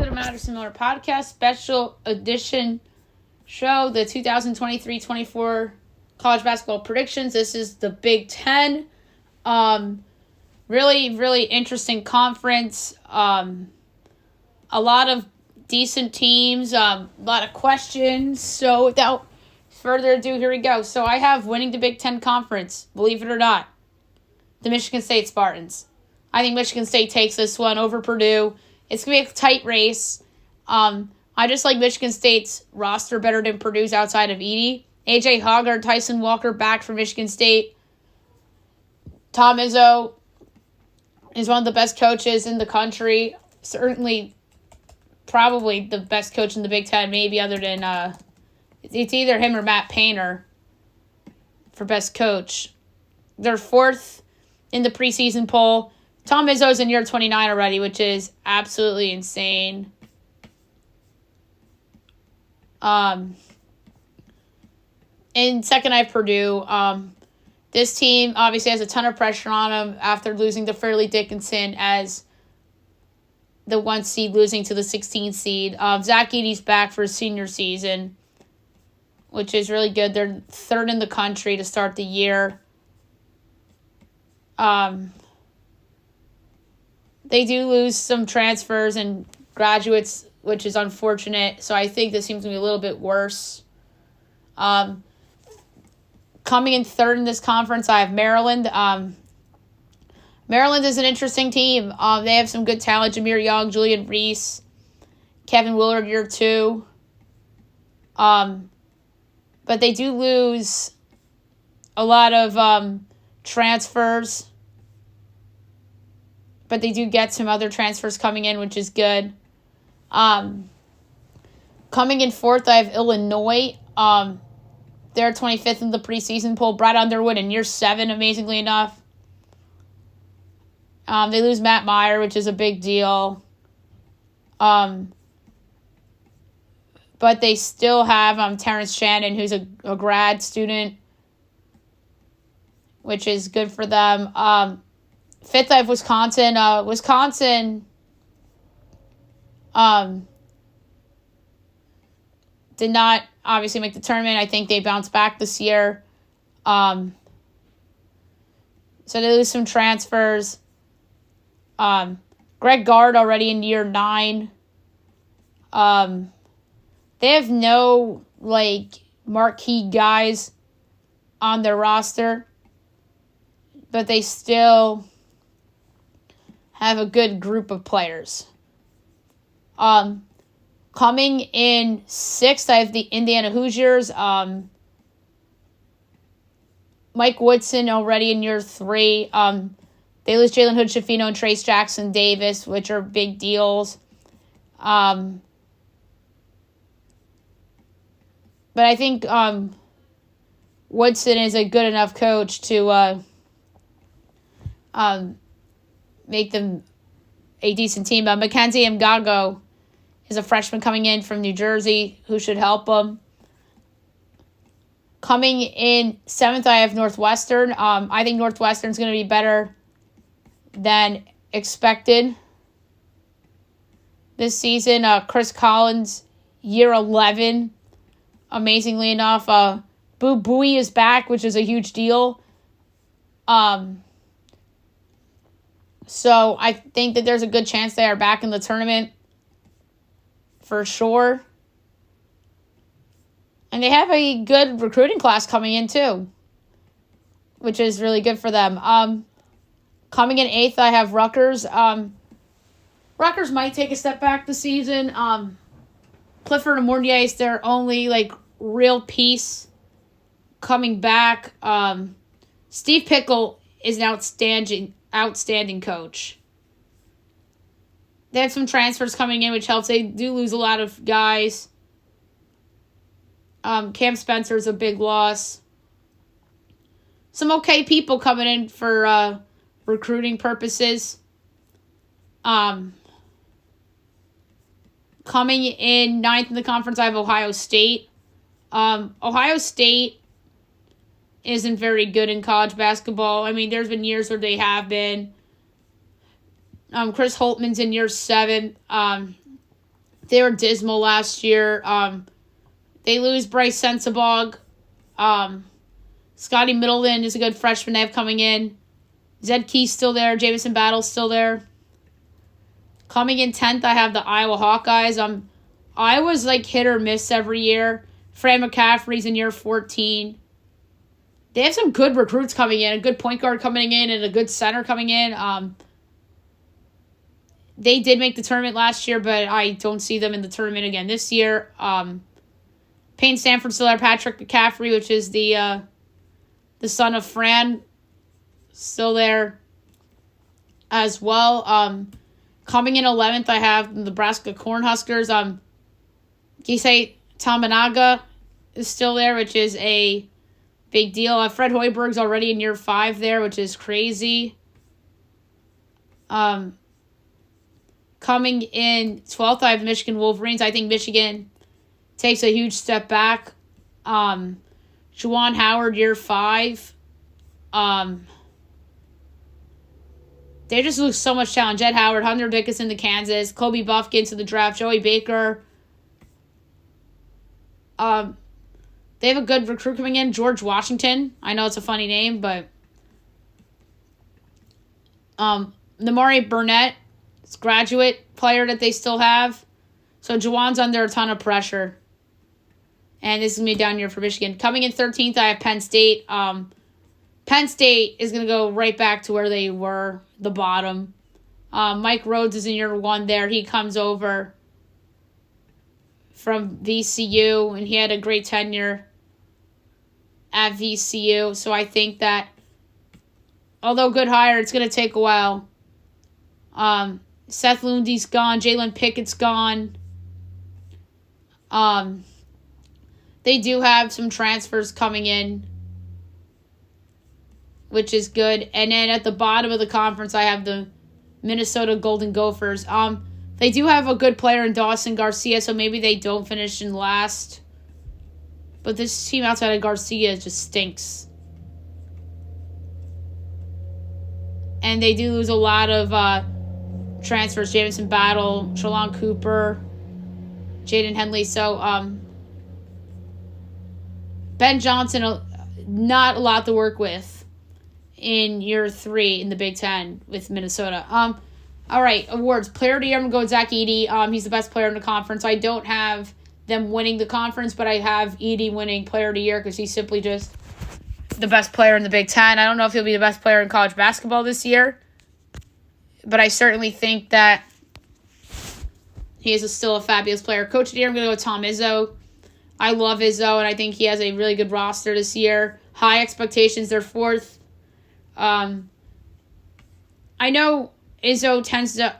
to the Madison Miller Podcast Special Edition show, the 2023-24 college basketball predictions. This is the Big Ten. Really, really interesting conference. A lot of decent teams, a lot of questions. So without further ado, here we go. So I have winning the Big Ten Conference, believe it or not, the Michigan State Spartans. I think Michigan State takes this one over Purdue. It's going to be a tight race. I just like Michigan State's roster better than Purdue's outside of Edey. A.J. Hoggard, Tyson Walker back for Michigan State. Tom Izzo is one of the best coaches in the country. Certainly, probably the best coach in the Big Ten, maybe other than, it's either him or Matt Painter for best coach. They're fourth in the preseason poll. Tom Izzo's in year 29 already, which is absolutely insane. In second, I have Purdue. This team obviously has a ton of pressure on them after losing to Fairleigh Dickinson as the 1 seed, losing to the 16 seed. Zach Edey's back for his senior season, which is really good. They're third in the country to start the year. They do lose some transfers and graduates, which is unfortunate. So I think this seems to be a little bit worse. Coming in third in this conference, I have Maryland. Maryland is an interesting team. They have some good talent. Jameer Young, Julian Reese, Kevin Willard, year 2. But they do lose a lot of transfers. But they do get some other transfers coming in, which is good. Coming in fourth, I have Illinois. They're 25th in the preseason poll. Brad Underwood in year 7, amazingly enough. They lose Matt Meyer, which is a big deal. But they still have Terrence Shannon, who's a grad student, which is good for them. Fifth, I have Wisconsin. Wisconsin did not obviously make the tournament. I think they bounced back this year. So they lose some transfers. Greg Gard already in year 9. They have no, marquee guys on their roster, but they still have a good group of players. Coming in 6th, I have the Indiana Hoosiers. Mike Woodson already in year 3. They lose Jalen Hood-Schifino and Trace Jackson Davis, which are big deals. But I think Woodson is a good enough coach to make them a decent team. Mackenzie Mgago is a freshman coming in from New Jersey who should help them. Coming in 7th, I have Northwestern. I think Northwestern's going to be better than expected this season. Chris Collins, year 11, amazingly enough. Boo Buie is back, which is a huge deal. So I think that there's a good chance they are back in the tournament for sure. And they have a good recruiting class coming in too, which is really good for them. Coming in 8th, I have Rutgers. Rutgers might take a step back this season. Clifford Mornier is their only real piece coming back. Steve Pickle is an outstanding coach. They have some transfers coming in, which helps. They do lose a lot of guys. Cam Spencer is a big loss. Some okay people coming in for recruiting purposes. Coming in 9th in the conference, I have Ohio State. Ohio State isn't very good in college basketball. I mean, there's been years where they have been. Chris Holtman's in year 7. They were dismal last year. They lose Bryce Sensabaugh. Scotty Middleton is a good freshman they have coming in. Zed Key's still there. Jamison Battle's still there. Coming in 10th, I have the Iowa Hawkeyes. Iowa's like hit or miss every year. Fran McCaffrey's in year 14. They have some good recruits coming in, a good point guard coming in, and a good center coming in. They did make the tournament last year, but I don't see them in the tournament again this year. Payne Stanford still there. Patrick McCaffrey, which is the son of Fran, still there as well. Coming in 11th, I have the Nebraska Cornhuskers. Gisei Tamanaga is still there, which is a big deal. Fred Hoiberg's already in year 5 there, which is crazy. Coming in 12th, I have Michigan Wolverines. I think Michigan takes a huge step back. Juwan Howard, year 5. They just lose so much talent. Jed Howard, Hunter Dickinson to Kansas, Kobe Buffkin to the draft, Joey Baker. They have a good recruit coming in, George Washington. I know it's a funny name, but Namari Burnett, it's a graduate player that they still have. So Juwan's under a ton of pressure. And this is going to be down here for Michigan. Coming in 13th, I have Penn State. Penn State is going to go right back to where they were, the bottom. Mike Rhodes is in year 1 there. He comes over from VCU, and he had a great tenure at VCU. So I think that, although good hire, it's going to take a while. Seth Lundy's gone. Jalen Pickett's gone. They do have some transfers coming in, which is good. And then at the bottom of the conference, I have the Minnesota Golden Gophers. They do have a good player in Dawson Garcia, so maybe they don't finish in last. But this team outside of Garcia just stinks. And they do lose a lot of transfers. Jamison Battle, Shalon Cooper, Jaden Henley. So, Ben Johnson, not a lot to work with in year 3 in the Big Ten with Minnesota. All right, awards. Player of the year, I'm going to go with Zach Edey. He's the best player in the conference. I don't have them winning the conference, but I have Edey winning player of the year because he's simply just the best player in the Big Ten. I don't know if he'll be the best player in college basketball this year, but I certainly think that he is still a fabulous player. Coach of the year, I'm going to go with Tom Izzo. I love Izzo, and I think he has a really good roster this year. High expectations. They're 4th. I know Izzo tends to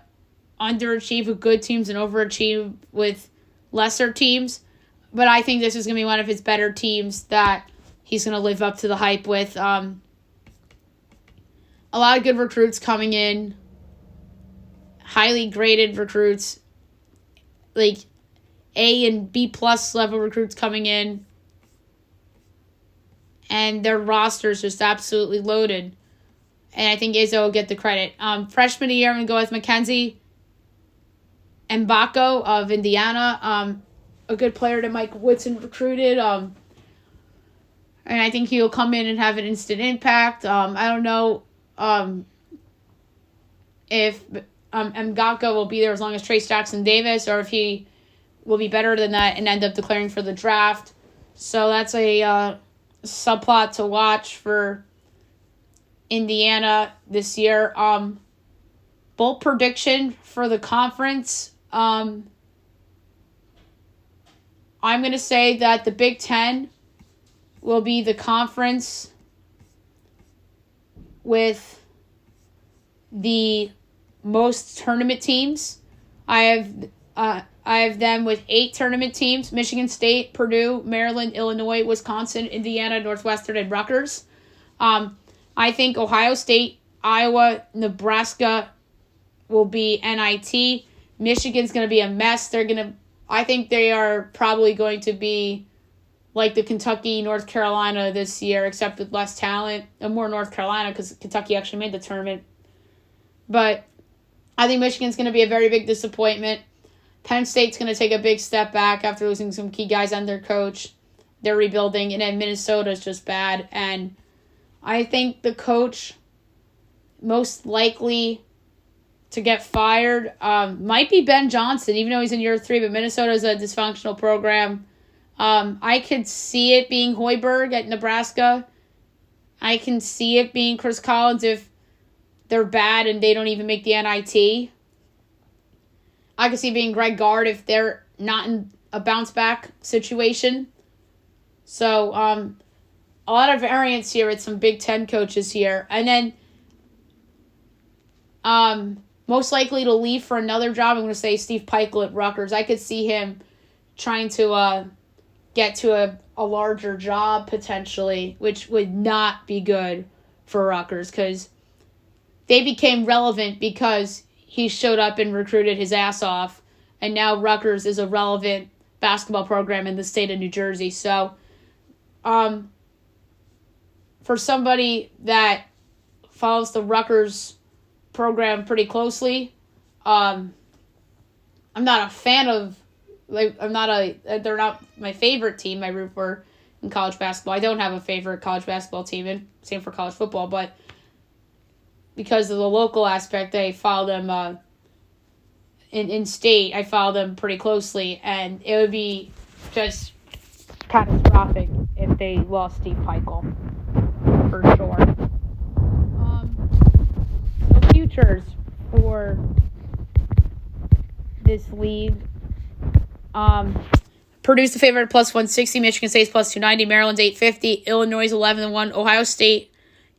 underachieve with good teams and overachieve with lesser teams, but I think this is going to be one of his better teams that he's going to live up to the hype with. A lot of good recruits coming in. Highly graded recruits. Like A and B plus level recruits coming in. And their roster is just absolutely loaded. And I think Izzo will get the credit. Freshman of the year, I'm going to go with Mackenzie Mbako of Indiana. A good player that Mike Woodson recruited. And I think he'll come in and have an instant impact. I don't know if Mbako will be there as long as Trace Jackson Davis, or if he will be better than that and end up declaring for the draft. So that's a subplot to watch for Indiana this year. Bold prediction for the conference. I'm going to say that the Big Ten will be the conference with the most tournament teams. I have them with 8 tournament teams: Michigan State, Purdue, Maryland, Illinois, Wisconsin, Indiana, Northwestern, and Rutgers. I think Ohio State, Iowa, Nebraska will be NIT. Michigan's going to be a mess. I think they are probably going to be like the Kentucky, North Carolina this year, except with less talent. And more North Carolina because Kentucky actually made the tournament. But I think Michigan's going to be a very big disappointment. Penn State's going to take a big step back after losing some key guys on their coach. They're rebuilding, and then Minnesota's just bad. And I think the coach most likely to get fired might be Ben Johnson, even though he's in year 3, but Minnesota's a dysfunctional program. I could see it being Hoiberg at Nebraska. I can see it being Chris Collins if they're bad and they don't even make the NIT. I could see it being Greg Gard if they're not in a bounce-back situation. So, a lot of variance here with some Big Ten coaches here. And then, most likely to leave for another job, I'm going to say Steve Peichel at Rutgers. I could see him trying to get to a larger job potentially, which would not be good for Rutgers because they became relevant because he showed up and recruited his ass off, and now Rutgers is a relevant basketball program in the state of New Jersey. So, for somebody that follows the Rutgers program pretty closely, I'm not a fan of, they're not my favorite team I root for in college basketball. I don't have a favorite college basketball team, and same for college football, but because of the local aspect, I follow them in state. I follow them pretty closely, and it would be just catastrophic if they lost Steve Peichel, for sure. So futures for this league. Purdue's the favorite plus 160, Michigan State's plus 290, Maryland's 850, Illinois 11-1, Ohio State,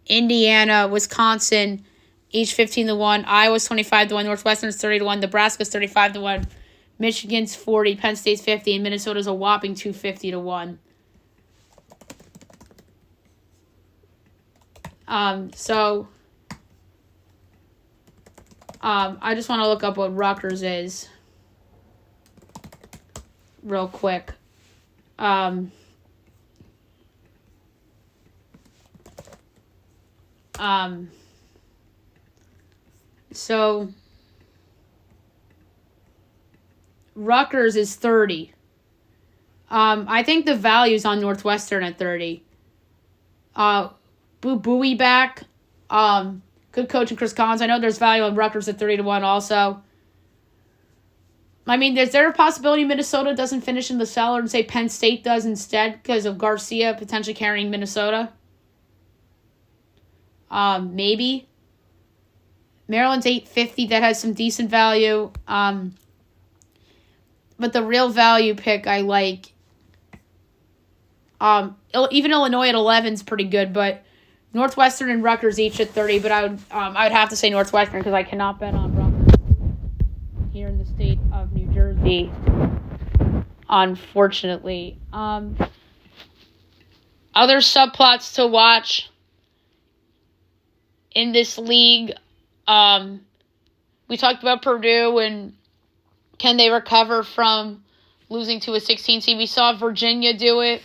Indiana, Wisconsin, each 15-1, Iowa's 25-1, Northwestern's 30-1, Nebraska's 35-1, Michigan's 40, Penn State's 50, and Minnesota's a whopping 250-1. I just want to look up what Rutgers is real quick. So Rutgers is 30. I think the value's on Northwestern at 30. Bowie back. Good coach in Chris Collins. I know there's value on Rutgers at 30-1 also. I mean, is there a possibility Minnesota doesn't finish in the cellar and say Penn State does instead because of Garcia potentially carrying Minnesota? Maybe. Maryland's 850. That has some decent value. But the real value pick I like. Even Illinois at 11 is pretty good, but Northwestern and Rutgers each at 30. But I would have to say Northwestern because I cannot bet on Rutgers here in the state of New Jersey, unfortunately. Other subplots to watch in this league. We talked about Purdue and can they recover from losing to a 16 seed. We saw Virginia do it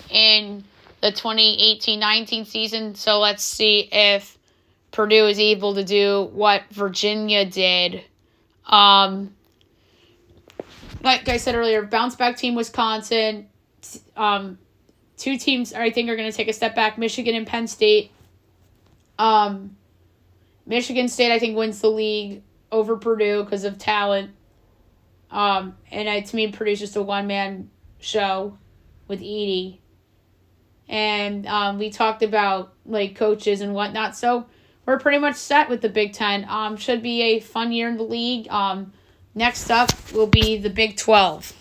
in the 2018-19 season. So let's see if Purdue is able to do what Virginia did. Like I said earlier, bounce back team Wisconsin. Two teams I think are going to take a step back, Michigan and Penn State. Michigan State I think wins the league over Purdue because of talent. And to me, Purdue's just a one-man show with Edie. And we talked about like coaches and whatnot, so we're pretty much set with the Big Ten. Should be a fun year in the league. Next up will be the Big 12.